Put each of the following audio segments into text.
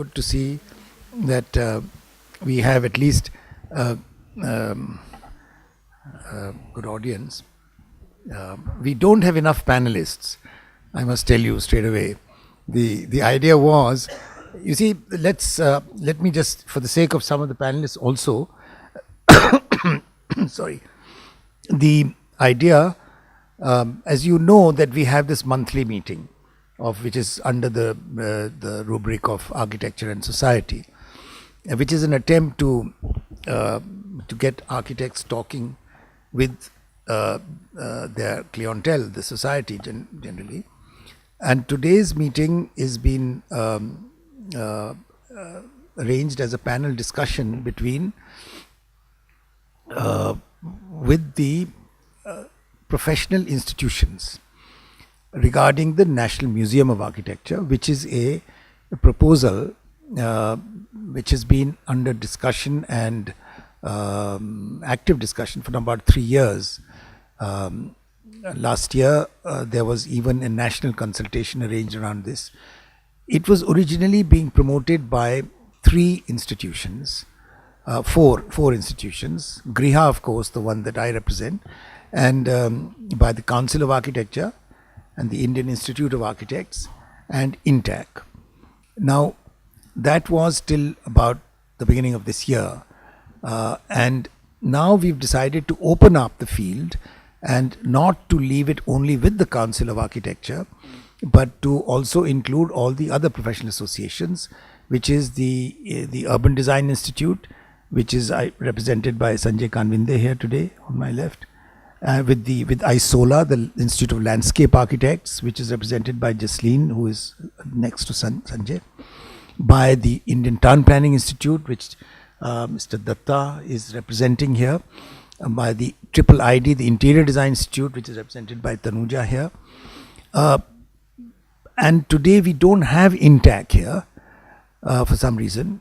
good to see that we have at least a good audience. We don't have enough panelists, I must tell you straight away. The idea was, you see, let me just, for the sake of some of the panelists also, sorry, the idea, as you know, that we have this monthly meeting, of which is under the rubric of architecture and society, which is an attempt to get architects talking with their clientele, the society generally. And today's meeting is been arranged as a panel discussion between with the professional institutions regarding the National Museum of Architecture, which is a proposal which has been under discussion and active discussion for about 3 years. Last year, there was even a national consultation arranged around this. It was originally being promoted by 3 institutions, four institutions. Greha, of course, the one that I represent, and by the Council of Architecture and the Indian Institute of Architects and INTAC. Now, that was till about the beginning of this year, and now we've decided to open up the field and not to leave it only with the Council of Architecture, but to also include all the other professional associations, which is the Urban Design Institute, which is represented by Sanjay Kanvinde here today on my left, with ISOLA, the Institute of Landscape Architects, which is represented by Jasleen, who is next to Sanjay, by the Indian Town Planning Institute, which Mr. Datta is representing here, by the IIID, the Interior Design Institute, which is represented by Tanuja here. And today we don't have INTAC here for some reason,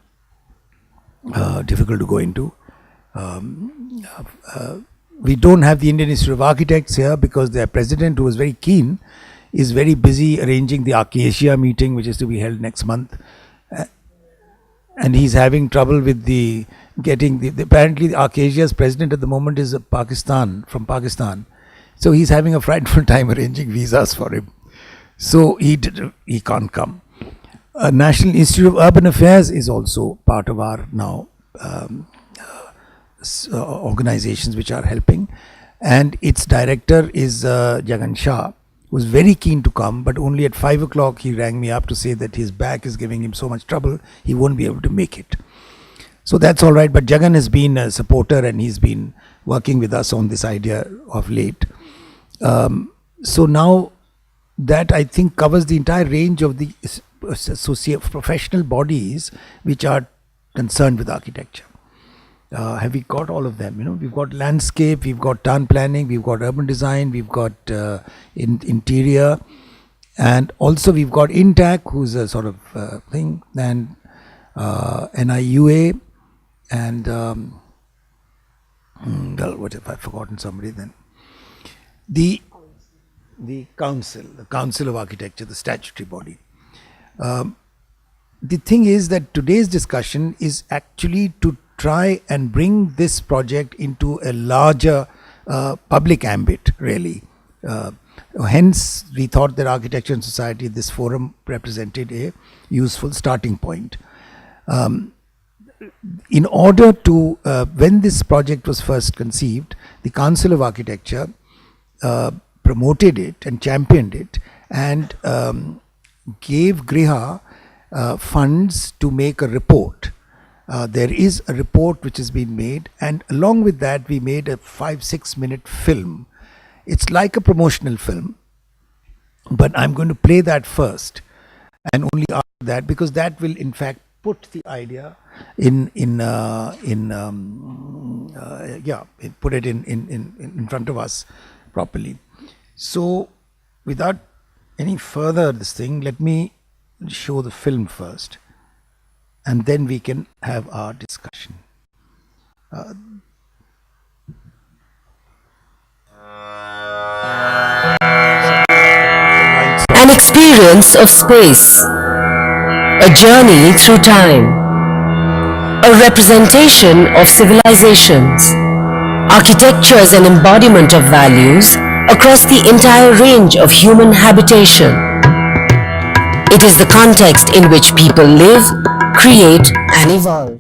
difficult to go into. We don't have the Indian Institute of Architects here because their president, who was very keen, is very busy arranging the Arcasia meeting, which is to be held next month. And he's having trouble with apparently the Arcasia's president at the moment is from Pakistan. So he's having a frightful time arranging visas for him. So he can't come. National Institute of Urban Affairs is also part of our now organizations which are helping. And its director is Jagan Shah, who was very keen to come, but only at 5 o'clock he rang me up to say that his back is giving him so much trouble, he won't be able to make it. So that's all right, but Jagan has been a supporter and he's been working with us on this idea of late. So now that, I think, covers the entire range of the professional bodies which are concerned with architecture. Have we got all of them? We've got landscape, we've got town planning, we've got urban design, we've got interior, and also we've got INTAC, who's a sort of thing, and NIUA, and well, what if I've forgotten somebody then? The Council of Architecture, the statutory body. The thing is that today's discussion is actually to try and bring this project into a larger public ambit, really. Hence, we thought that Architecture and Society, this forum, represented a useful starting point. In order to, when this project was first conceived, the Council of Architecture promoted it and championed it and gave Greha funds to make a report. There is a report which has been made, and along with that we made a 5-6 minute film. It's like a promotional film, but I'm going to play that first and only after that, because that will in fact put the idea put it in front of us properly. So without any further let me show the film first, and then we can have our discussion. An experience of space. A journey through time. A representation of civilizations. Architecture as an embodiment of values across the entire range of human habitation. It is the context in which people live, create and evolve.